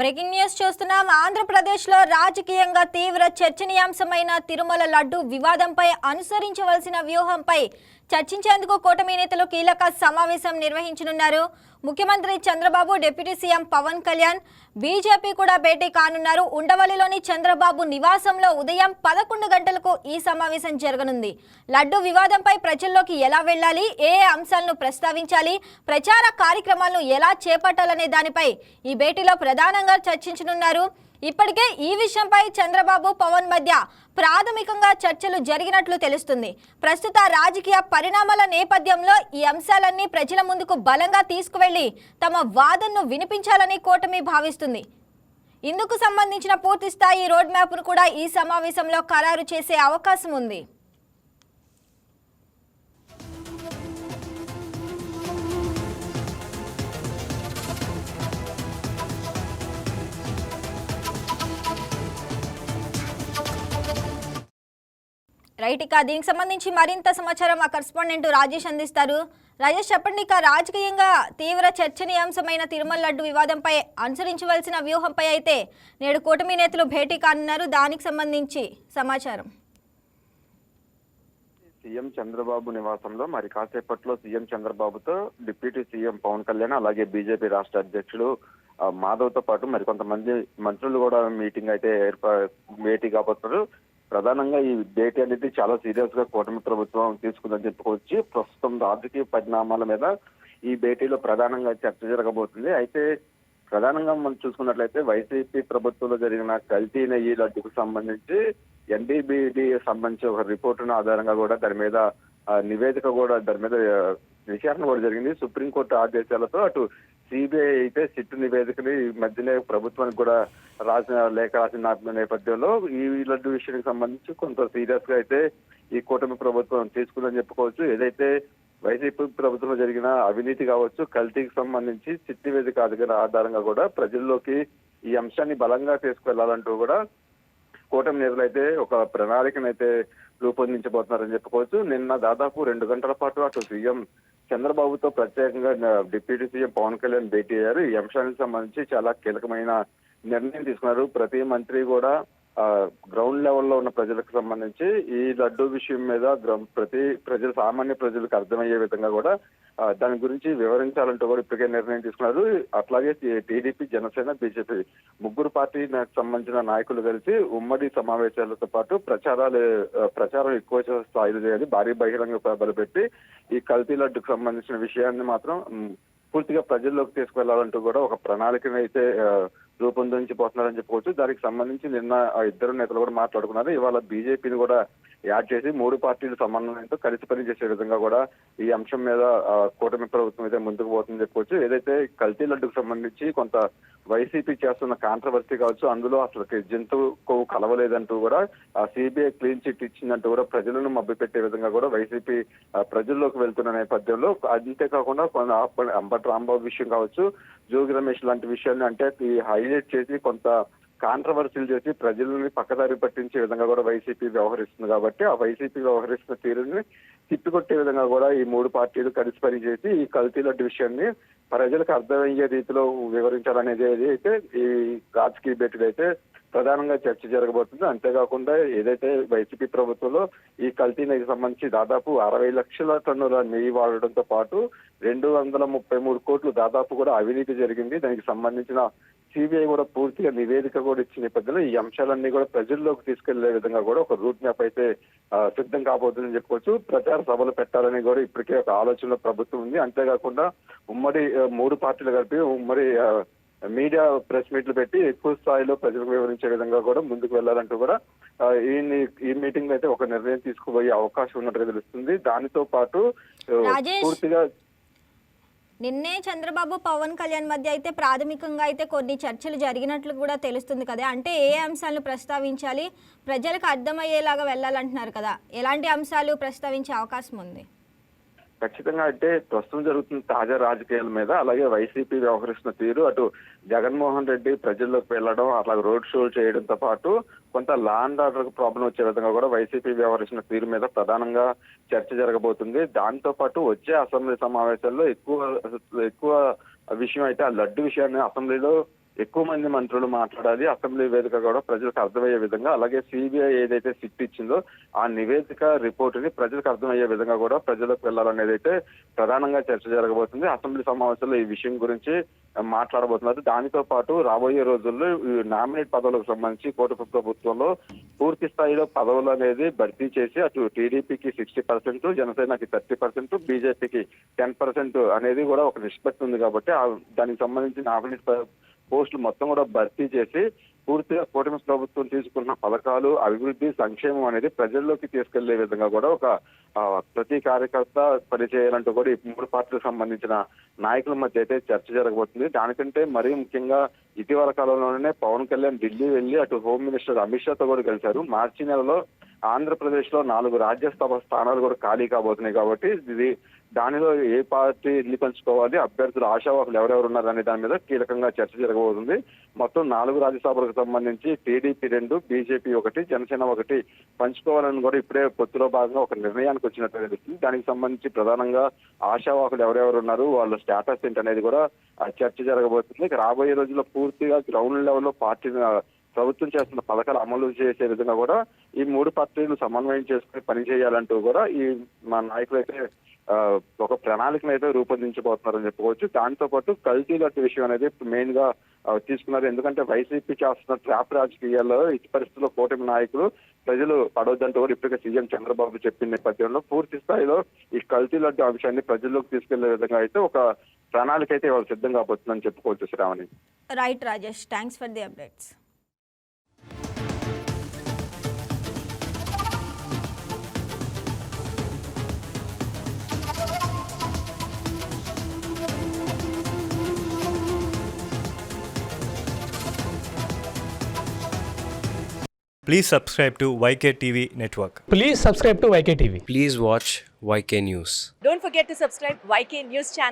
Breaking news చూస్తున్నాం. ఆంధ్రప్రదేశ్లో రాజకీయంగా తీవ్ర చర్చనీయాంశమైన తిరుమల లడ్డు వివాదంపై అనుసరించవలసిన వ్యూహంపై చర్చించేందుకు కూటమి నేతలు కీలక సమావేశం నిర్వహించనున్నారు. ముఖ్యమంత్రి Chandrababu, deputy CM Pawan Kalyan, BJP కూడా భేటీ కానున్నారు. ఉండవల్లిలోని చంద్రబాబు నివాసంలో ఉదయం 11 గంటలకు ఈ సమావేశం జరగనుంది. లడ్డు వివాదంపై ప్రజల్లోకి ఎలా వెళ్లాలి, ఏ అంశాలను ప్రస్తావించాలి, ప్రచార కార్యక్రమాలను ఎలా చేపట్టాలనే దానిపై ఈ భేటీలో ప్రధానంగా చర్చించనున్నారు. ఇప్పటికే ఈ విషయంపై చంద్రబాబు, పవన్ మధ్య ప్రాథమికంగా చర్చలు జరిగినట్లు తెలుస్తుంది. ప్రస్తుత రాజకీయ పరిణామాల నేపథ్యంలో ఈ అంశాలన్నీ ప్రజల ముందుకు బలంగా తీసుకువెళ్లి తమ వాదనను వినిపించాలని కూటమి భావిస్తుంది. ఇందుకు సంబంధించిన పూర్తి స్థాయి రోడ్ మ్యాప్ను కూడా ఈ సమావేశంలో ఖరారు చేసే అవకాశం ఉంది. రైట్, ఇక దీనికి సంబంధించి మరింత సమాచారం మా కరెస్పాండెంట్ రాజేష్ అందిస్తారు. రాజేష్, చెప్పండి. ఇక రాజకీయంగా తీవ్ర చర్చనీయాంశమైన తిరుమల లడ్డు వివాదంపై అనుసరించవలసిన వ్యూహంపై అయితే నేడు కూటమి నేతలు భేటీ కానున్నారు. దానికి సంబంధించి సమాచారం. సీఎం చంద్రబాబు నివాసంలో మరి కాసేపట్లో సీఎం చంద్రబాబుతో డిప్యూటీ సీఎం పవన్ కళ్యాణ్, అలాగే బీజేపీ రాష్ట్ర అధ్యక్షుడు మాధవ్తో పాటు మరికొంతమంది మంత్రులు కూడా మీటింగ్ అయితే భేటీ కాబోతున్నారు. ప్రధానంగా ఈ భేటీ అనేది చాలా సీరియస్ గా కూటమి ప్రభుత్వం తీసుకుందని చెప్పుకోవచ్చు. ప్రస్తుతం రాజకీయ పరిణామాల మీద ఈ భేటీలో ప్రధానంగా చర్చ జరగబోతుంది. అయితే ప్రధానంగా మనం చూసుకున్నట్లయితే వైసీపీ ప్రభుత్వంలో జరిగిన కల్తీ నెయ్యి లడ్డుకు సంబంధించి ఎన్డీబీడీ సంబంధించి ఒక రిపోర్టును ఆధారంగా కూడా దాని మీద నివేదిక కూడా దాని మీద విచారణ కూడా జరిగింది. సుప్రీంకోర్టు ఆదేశాలతో అటు సిబిఐ అయితే సిట్టు నివేదికని మధ్యలో ప్రభుత్వానికి కూడా లేఖ రాసిన నేపథ్యంలో ఈ లడ్డు విషయానికి సంబంధించి కొంత సీరియస్ గా అయితే ఈ కూటమి ప్రభుత్వం తీసుకుందని చెప్పుకోవచ్చు. ఏదైతే వైసీపీ ప్రభుత్వంలో జరిగిన అవినీతి కావచ్చు, కల్తీకి సంబంధించి సిట్టు నివేదిక ఆధారంగా కూడా ప్రజల్లోకి ఈ అంశాన్ని బలంగా తీసుకువెళ్లాలంటూ కూడా కూటమి నేతలు అయితే ఒక ప్రణాళికనైతే రూపొందించబోతున్నారని చెప్పుకోవచ్చు. నిన్న దాదాపు 2 గంటల పాటు అటు సీఎం చంద్రబాబుతో ప్రత్యేకంగా డిప్యూటీ సీఎం పవన్ కళ్యాణ్ భేటీ అయ్యారు. ఈ అంశానికి సంబంధించి చాలా కీలకమైన నిర్ణయం తీసుకున్నారు. ప్రతి మంత్రి కూడా గ్రౌండ్ లెవెల్లో ఉన్న ప్రజలకు సంబంధించి ఈ లడ్డు విషయం మీద సామాన్య ప్రజలకు అర్థమయ్యే విధంగా కూడా దాని గురించి వివరించాలంటూ కూడా ఇప్పటికే నిర్ణయం తీసుకున్నారు. అట్లాగే టీడీపీ, జనసేన, బీజేపీ ముగ్గురు పార్టీకి సంబంధించిన నాయకులు కలిసి ఉమ్మడి సమావేశాలతో పాటు ప్రచారం ఎక్కువ స్థాయిలో చేయాలి, భారీ బహిరంగ సభలు పెట్టి ఈ కల్తీ లడ్డుకు సంబంధించిన విషయాన్ని మాత్రం పూర్తిగా ప్రజల్లోకి తీసుకువెళ్లాలంటూ కూడా ఒక ప్రణాళికను అయితే రూపొందించిపోతున్నారని చెప్పుకోవచ్చు. దానికి సంబంధించి నిన్న ఇద్దరు నేతలు కూడా మాట్లాడుకున్నారు. ఇవాళ బీజేపీని కూడా యాడ్ చేసి 3 పార్టీల సమన్వయంతో కలిసి పనిచేసే విధంగా కూడా ఈ అంశం మీద కూటమి ప్రభుత్వం అయితే ముందుకు పోతుందని చెప్పుకోవచ్చు. ఏదైతే కల్తీ లడ్డుకు సంబంధించి కొంత వైసీపీ చేస్తున్న కాంట్రవర్సీ కావచ్చు, అందులో అసలు జంతువు కొవ్వు కలవలేదంటూ కూడా సిబిఐ క్లీన్ చిట్ ఇచ్చిందంటూ కూడా ప్రజలను మభ్యపెట్టే విధంగా కూడా వైసీపీ ప్రజల్లోకి వెళ్తున్న నేపథ్యంలో, అంతేకాకుండా అంబటి రాంబాబు విషయం కావచ్చు, జోగి రమేష్ లాంటి విషయాన్ని అంటే ఈ హైలైట్ చేసి కొంత కాంట్రవర్సీలు చేసి ప్రజలని పక్కదారి పట్టించే విధంగా కూడా వైసీపీ వ్యవహరిస్తుంది. కాబట్టి ఆ వైసీపీ వ్యవహరిస్తున్న తీరుని తిప్పికొట్టే విధంగా కూడా ఈ 3 పార్టీలు కలిసి పనిచేసి ఈ కల్తీ లడ్డు విషయాన్ని ప్రజలకు అర్థమయ్యే రీతిలో వివరించాలనేది అయితే ఈ రాజకీయ భేటీలు అయితే ప్రధానంగా చర్చ జరగబోతుంది. అంతేకాకుండా ఏదైతే వైసీపీ ప్రభుత్వంలో ఈ కల్తీ నెయ్యికి సంబంధించి దాదాపు 60 లక్షల టన్నుల నెయ్యి వాడడంతో పాటు 233 కోట్లు దాదాపు కూడా అవినీతి జరిగింది. దానికి సంబంధించిన సిబిఐ కూడా పూర్తిగా నివేదిక కూడా ఇచ్చిన నేపథ్యంలో ఈ అంశాలన్నీ కూడా ప్రజల్లోకి తీసుకెళ్లే విధంగా కూడా ఒక రూట్ మ్యాప్ అయితే సిద్ధం కాబోతుందని చెప్పుకోవచ్చు. ప్రచార సభలు పెట్టాలని కూడా ఇప్పటికే ఒక ఆలోచనలో ప్రభుత్వం ఉంది. అంతేకాకుండా ఉమ్మడి 3 పార్టీలు కలిపి ఉమ్మడి మీడియా ప్రెస్ మీట్లు పెట్టి ఎక్కువ స్థాయిలో ప్రజలకు వివరించే విధంగా కూడా ముందుకు వెళ్లాలంటూ కూడా ఈ మీటింగ్ అయితే ఒక నిర్ణయం తీసుకుపోయే అవకాశం ఉన్నట్టుగా తెలుస్తుంది. దానితో పాటు పూర్తిగా నిన్నే చంద్రబాబు, పవన్ కళ్యాణ్ మధ్య అయితే ప్రాథమికంగా అయితే కొన్ని చర్చలు జరిగినట్లు కూడా తెలుస్తుంది కదా. అంటే ఏ అంశాలను ప్రస్తావించాలి, ప్రజలకు అర్థమయ్యేలాగా వెళ్ళాలంటున్నారు కదా, ఎలాంటి అంశాలు ప్రస్తావించే అవకాశం ఉంది? ఖచ్చితంగా అంటే ప్రస్తుతం జరుగుతున్న తాజా రాజకీయాల మీద, అలాగే వైసీపీ వ్యవహరిస్తున్న తీరు, అటు జగన్మోహన్ రెడ్డి ప్రజల్లోకి వెళ్లడం, అట్లాగే రోడ్ షోలు చేయడంతో పాటు కొంత లా అండ్ ఆర్డర్ ప్రాబ్లం వచ్చే విధంగా కూడా వైసీపీ వ్యవహరిస్తున్న తీరు మీద ప్రధానంగా చర్చ జరగబోతుంది. దాంతో పాటు వచ్చే అసెంబ్లీ సమావేశాల్లో ఎక్కువ విషయం అయితే ఆ లడ్డు విషయాన్ని అసెంబ్లీలో ఎక్కువ మంది మంత్రులు మాట్లాడాలి, అసెంబ్లీ వేదిక కూడా ప్రజలకు అర్థమయ్యే విధంగా, అలాగే సిబిఐ ఏదైతే సిట్ ఇచ్చిందో ఆ నివేదిక రిపోర్ట్ ని ప్రజలకు అర్థమయ్యే విధంగా కూడా ప్రజలకు వెళ్ళాలనేది అయితే ప్రధానంగా చర్చ జరగబోతుంది. అసెంబ్లీ సమావేశంలో ఈ విషయం గురించి మాట్లాడబోతున్నారు. దానితో పాటు రాబోయే రోజుల్లో ఈ నామినేట్ పదవులకు సంబంధించి కూటమి ప్రభుత్వంలో పూర్తి స్థాయిలో పదవులు అనేది భర్తీ చేసి అటు టీడీపీకి 60%, జనసేనకి 30%, బీజేపీకి 10% అనేది కూడా ఒక నిష్పత్తి ఉంది కాబట్టి దానికి సంబంధించిన నామినేట్ పోస్టులు మొత్తం కూడా భర్తీ చేసి పూర్తిగా కూటమి ప్రభుత్వం తీసుకున్న పథకాలు, అభివృద్ధి, సంక్షేమం అనేది ప్రజల్లోకి తీసుకెళ్లే విధంగా కూడా ఒక ప్రతి కార్యకర్త పనిచేయాలంటూ కూడా ఈ 3 పార్టీలకు సంబంధించిన నాయకుల మధ్య అయితే చర్చ జరగబోతుంది. దానికంటే మరీ ముఖ్యంగా ఇటీవల కాలంలోనే పవన్ కళ్యాణ్ ఢిల్లీ వెళ్లి అటు హోమ్ మినిస్టర్ అమిత్ షాతో కూడా కలిశారు. మార్చి నెలలో ఆంధ్రప్రదేశ్ లో 4 రాజ్యసభ స్థానాలు కూడా ఖాళీ కాబోతున్నాయి కాబట్టి దానిలో ఏ పార్టీ ఎన్ని పంచుకోవాలి, అభ్యర్థులు ఆశావాహులు ఎవరెవరు ఉన్నారు అనే దాని మీద కీలకంగా చర్చ జరగబోతుంది. మొత్తం 4 రాజ్యసభలకు సంబంధించి టీడీపీ 2, బీజేపీ 1, జనసేన 1 పంచుకోవాలని కూడా ఇప్పుడే పొత్తులో భాగంగా ఒక నిర్ణయానికి వచ్చినట్టు తెలుస్తుంది. దానికి సంబంధించి ప్రధానంగా ఆశావాహులు ఎవరెవరు ఉన్నారు, వాళ్ళ స్టేటస్ ఏంటి అనేది కూడా చర్చ జరగబోతుంది. ఇక రాబోయే రోజుల్లో పూర్తిగా గ్రౌండ్ లెవెల్లో పార్టీని ప్రభుత్వం చేస్తున్న పథకాలు అమలు చేసే విధంగా కూడా ఈ 3 పార్టీలు సమన్వయం చేసుకుని పనిచేయాలంటూ కూడా ఈ మా నాయకులు అయితే ఒక ప్రణాళికను అయితే రూపొందించబోతున్నారని చెప్పుకోవచ్చు. దాంతో పాటు కల్తీ లడ్డు విషయం అనేది మెయిన్ గా తీసుకున్నారు. ఎందుకంటే వైసీపీ చేస్తున్న ట్రాప్ రాజకీయాల్లో ఇటు పరిస్థితుల్లో కూటమి నాయకులు ప్రజలు పడవద్దంటూ కూడా ఇప్పటికే సీఎం చంద్రబాబు చెప్పిన నేపథ్యంలో పూర్తి స్థాయిలో ఈ కల్తీ లడ్డు అంశాన్ని ప్రజల్లోకి తీసుకెళ్లే విధంగా అయితే ఒక ప్రణాళిక అయితే వాళ్ళు సిద్ధం కాబోతుందని చెప్పుకోవచ్చు. Shravani. Right Rajesh, thanks for the updates. Please subscribe to YK TV Network. Please subscribe to YK TV. Please watch YK News. Don't forget to subscribe YK News channel.